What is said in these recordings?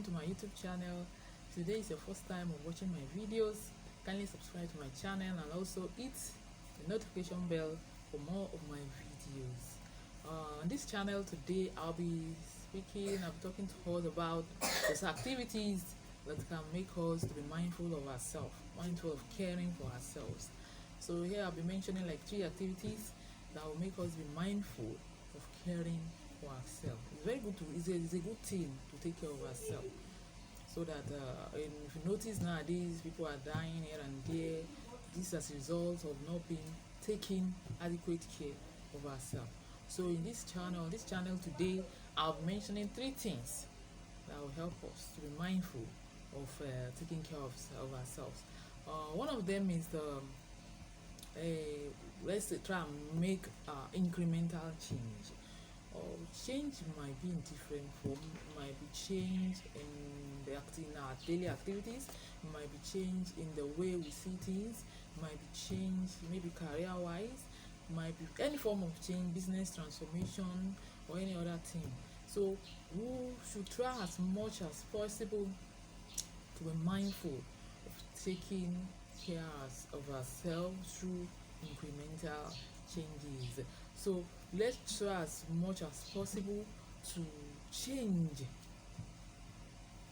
to my YouTube channel. If today is your first time of watching my videos, kindly subscribe to my channel and also hit the notification bell for more of my videos. On this channel today, I'll be talking to us about those activities that can make us to be mindful of ourselves, mindful of caring for ourselves. So here I'll be mentioning like 3 activities that will make us be mindful of caring for ourselves. It's very good to, it's a good thing to take care of ourselves. So that and if you notice nowadays people are dying here and there, this as a result of not being taking adequate care of ourselves. So in this channel today, I'll be mentioning 3 things that will help us to be mindful of taking care of ourselves. One of them is let's try and make incremental change. Change might be in different form, might be change in our daily activities, might be change in the way we see things, might be change maybe career wise, might be any form of change, business transformation or any other thing. So we should try as much as possible to be mindful of taking care of ourselves through incremental changes. So let's try as much as possible to change,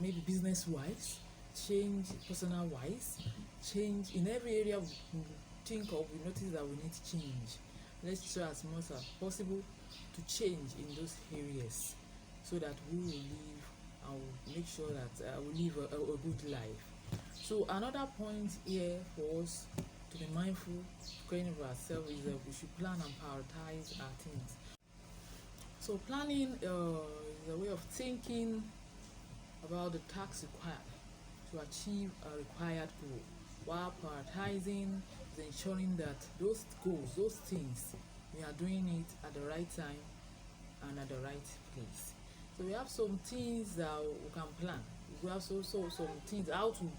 maybe business wise, change personal wise, change in every area we think of, we notice that we need to change. Let's try as much as possible to change in those areas so that we will live and will make sure that we live a good life. So another point here for us to be mindful of caring for ourselves is that we should plan and prioritize our things. So planning is a way of thinking about the tasks required to achieve a required goal, while prioritizing is ensuring that those goals, those things, we are doing it at the right time and at the right place. So we have some things that we can plan. We have also some things how to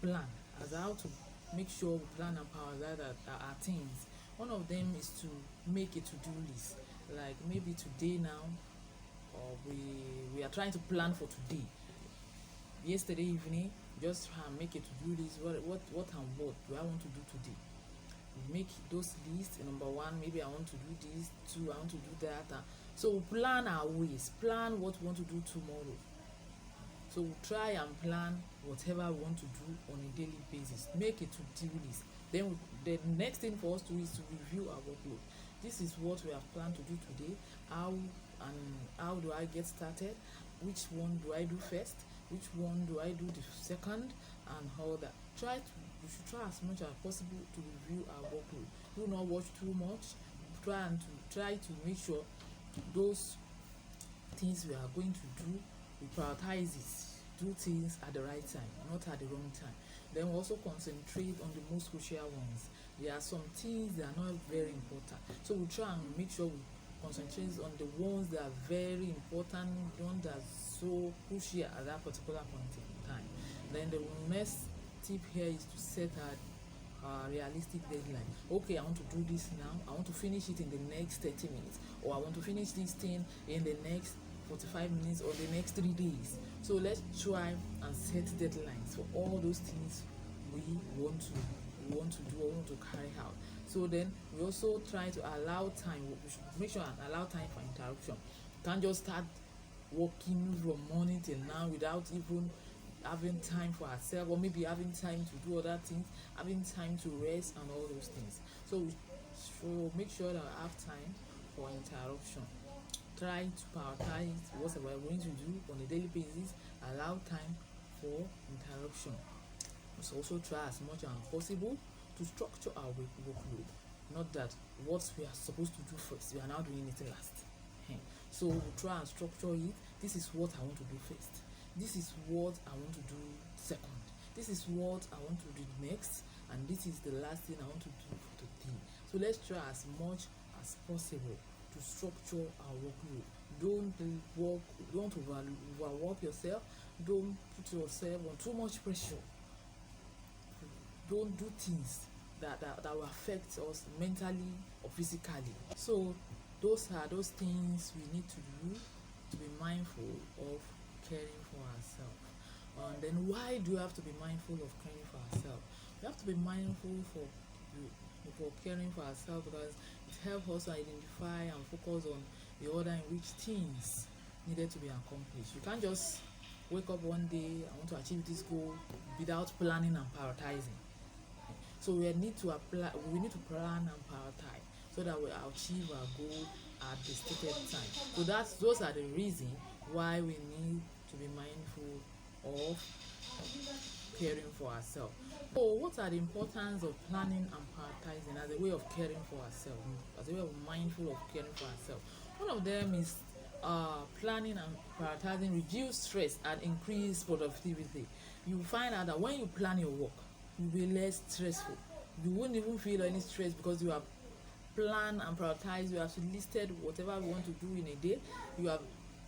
plan, as how to make sure we plan and prioritize our things. One of them is to make a to-do list. Like maybe today now, or we are trying to plan for today. Yesterday evening, just make a to-do list. What and what do I want to do today? Make those lists. Number 1, maybe I want to do this. 2, I want to do that. So we plan our ways. Plan what we want to do tomorrow. So we try and plan whatever we want to do on a daily basis. Make a to-do list. Then the next thing for us to do is to review our workload. This is what we have planned to do today. How do I get started? Which one do I do first? Which one do I do the second? And all that. We should try as much as possible to review our workload. Do not watch too much. Try to make sure those things we are going to do, we prioritize it. Do things at the right time, not at the wrong time. Then we also concentrate on the most crucial ones. There are some things that are not very important, so we try and make sure we concentrate on the ones that are very important, the ones that are so crucial at that particular point in time. Then the next tip here is to set a realistic deadline. Okay, I want to do this now. I want to finish it in the next 30 minutes, or I want to finish this thing in the next 45 minutes or the next 3 days. So let's try and set deadlines for all those things we want to do or want to carry out. So then we also try to allow time. We should make sure and allow time for interruption. Can't just start working from morning till now without even having time for ourselves, or maybe having time to do other things, having time to rest and all those things. So we should make sure that we have time for interruption. Try to prioritize what we're going to do on a daily basis. Allow time for interruption. We should also try as much as possible to structure our workload. Not that what we are supposed to do first, we are now doing it last. So we try and structure it. This is what I want to do first. This is what I want to do second. This is what I want to do next. And this is the last thing I want to do for today. So let's try as much as possible to structure our workload. Don't overwork yourself. Don't put yourself on too much pressure. Don't do things that will affect us mentally or physically. So those are those things we need to do to be mindful of caring for ourselves. And then why do we have to be mindful of caring for ourselves? We have to be mindful for caring for ourselves because it helps us to identify and focus on the order in which things needed to be accomplished. You can't just wake up one day, I want to achieve this goal without planning and prioritizing. So we need to plan and prioritize so that we achieve our goal at the stated time. So those are the reasons why we need to be mindful of caring for ourselves. So what are the importance of planning and prioritizing as a way of caring for ourselves, as a way of mindful of caring for ourselves? One of them is planning and prioritizing reduce stress and increase productivity. You find out that when you plan your work, you'll be less stressful. You won't even feel any stress because you have planned and prioritized. You have listed whatever you want to do in a day. You have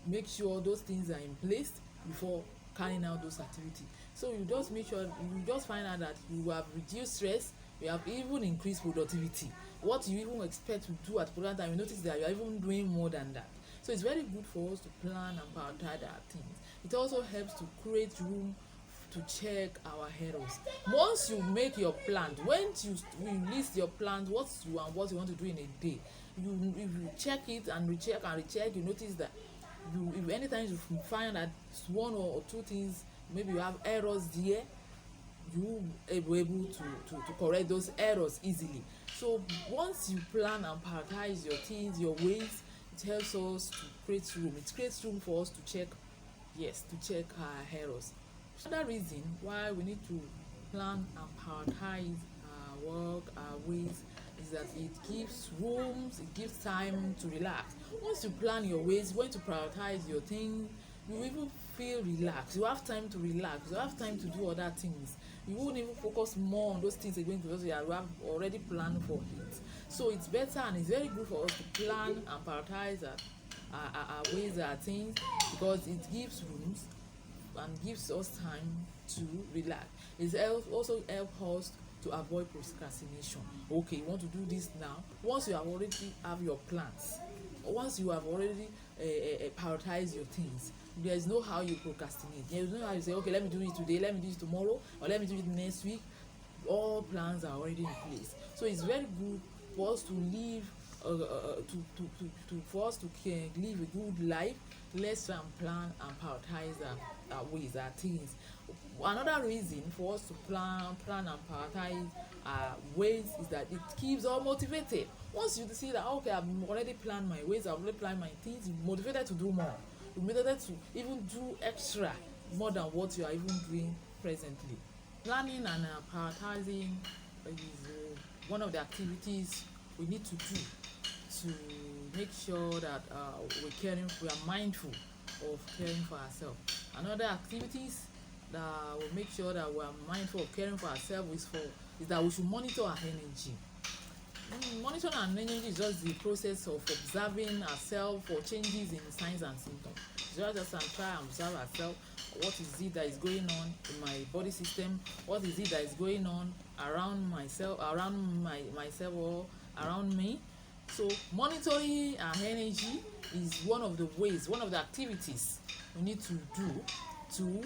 make sure those things are in place before carrying out those activities. So you just make sure, you just find out that you have reduced stress, you have even increased productivity. What you even expect to do at particular time, you notice that you are even doing more than that. So it's very good for us to plan and prioritize our things. It also helps to create room to check our errors. Once you make your plans, once you list your plans, what you want to do in a day, if you check it and recheck and recheck, you notice that if anytime you find that one or two things, maybe you have errors there, you will be able to correct those errors easily. So once you plan and prioritize your things, your ways, it helps us to create room. It creates room for us to check our errors. Another reason why we need to plan and prioritize our work, our ways, is that it gives rooms, it gives time to relax. Once you plan your ways, when to prioritize your thing, you even feel relaxed. You have time to relax. You have time to do other things. You won't even focus more on those things again because you have already planned for it. So it's better and it's very good for us to plan and prioritize our ways, our things, because it gives rooms and gives us time to relax. It also helps us to avoid procrastination. Okay, you want to do this now. Once you have already have your plans, once you have already prioritized your things, there is no how you procrastinate. There is no how you say, okay, let me do it today, let me do it tomorrow, or let me do it next week. All plans are already in place. So it's very good for us to live for us to live a good life. Let's try and plan and prioritize our ways, our things. Another reason for us to plan and prioritize our ways is that it keeps us motivated. Once you see that, okay, I've already planned my ways, I've already planned my things, you're motivated to do more. You're motivated to even do extra more than what you are even doing presently. Planning and prioritizing is one of the activities we need to do to make sure that we are mindful of caring for ourselves. Another activities that will make sure that we are mindful of caring for ourselves is that we should monitor our energy. Monitoring our energy is just the process of observing ourselves for changes in signs and symptoms. Just try and observe ourselves. What is it that is going on in my body system? What is it that is going on around myself, myself or around me? So monitoring our energy is one of the ways, one of the activities we need to do to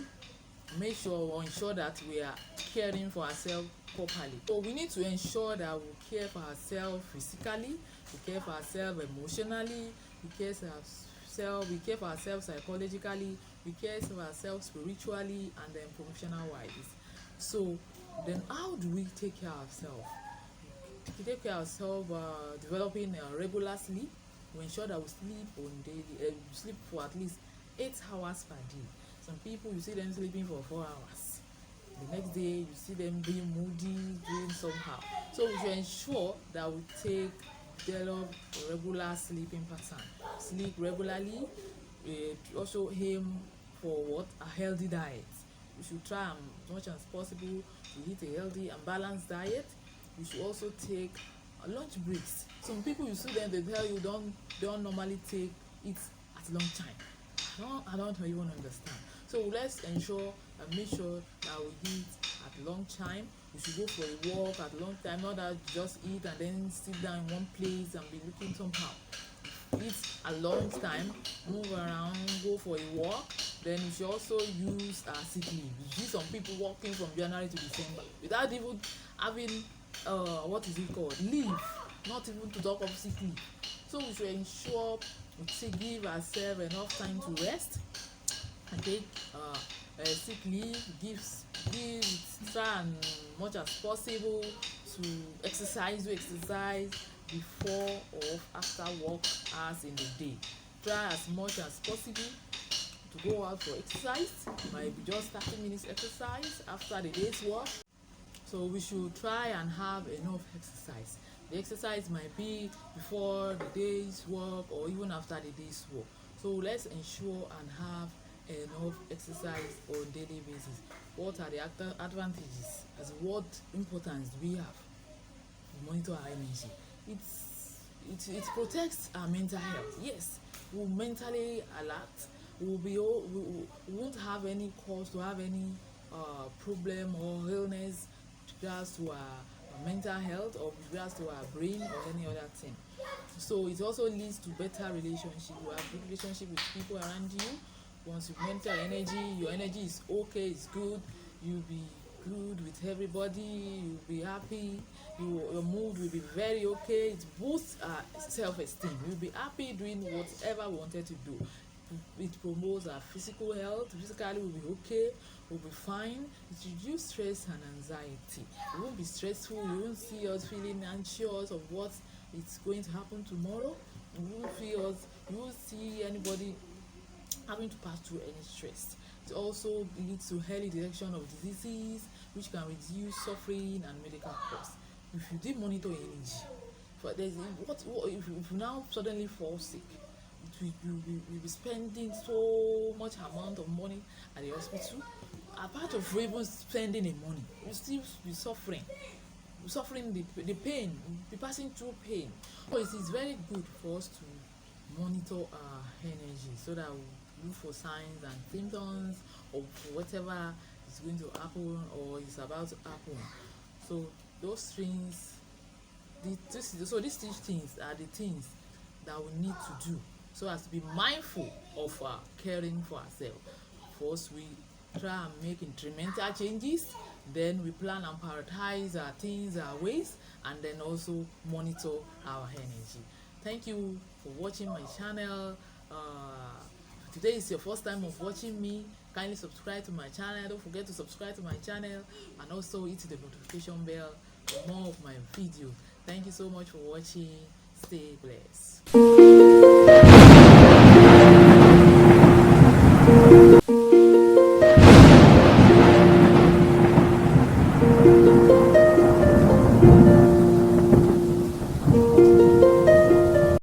make sure or ensure that we are caring for ourselves properly. So we need to ensure that we care for ourselves physically, we care for ourselves emotionally, we care for ourselves psychologically, we care for ourselves spiritually, and then professional wise. So then how do we take care of ourselves? To take care of ourselves, developing regular sleep. We ensure that we sleep for at least 8 hours per day. Some people, you see them sleeping for 4 hours. The next day you see them being moody, doing somehow. So we should ensure that we develop a regular sleeping pattern. Sleep regularly. Also aim for a healthy diet. We should try as much as possible to eat a healthy and balanced diet. We should also take lunch breaks. Some people, you see them, they tell you don't normally take it at lunch time. I don't even understand. So let's ensure and make sure that we eat at lunch time. We should go for a walk at lunch time, not that just eat and then sit down in one place and be looking somehow. Eat at lunch time, move around, go for a walk, Then we should also use sick leave. You see some people working from January to December without even having what is it called, leave, not even to talk of sick leave. So we should ensure we give ourselves enough time to rest and take sick leave. Try as much as possible to exercise. Do exercise before or after work hours in the day. Try as much as possible to go out for exercise. Might be just 30 minutes exercise after the day's work. So we should try and have enough exercise. The exercise might be before the day's work or even after the day's work. So let's ensure and have enough exercise on daily basis. What are the advantages? As what importance do we have to monitor our energy? It protects our mental health. Yes, we're mentally alert. We won't have any cause to have any problem or illness with regards to our mental health or with regards to our brain or any other thing. So it also leads to better relationship. You have good relationship with people around you. Once you mental energy, your energy is okay, it's good, you'll be good with everybody, you'll be happy, your mood will be very okay. It boosts self-esteem. You'll be happy doing whatever we wanted to do. It promotes our physical health. Physically we'll be okay, we'll be fine. It reduces stress and anxiety. We won't be stressful. You won't see us feeling anxious of what is going to happen tomorrow. You won't see anybody having to pass through any stress. It also leads to early detection of diseases, which can reduce suffering and medical costs. If you did monitor your energy, but if you now suddenly fall sick, you'll be spending so much amount of money at the hospital. Apart of even spending the money, you still be suffering the pain, be passing through pain. So it is very good for us to monitor our energy so that we look for signs and symptoms of whatever is going to happen or is about to happen. So those things, these things are the things that we need to do so as to be mindful of caring for ourselves. First, we try and make incremental changes, then we plan and prioritize our things, our ways, and then also monitor our energy. Thank you for watching my channel. If today is your first time of watching me, kindly subscribe to my channel. Don't forget to subscribe to my channel and also hit the notification bell for more of my videos. Thank you so much for watching. Stay blessed.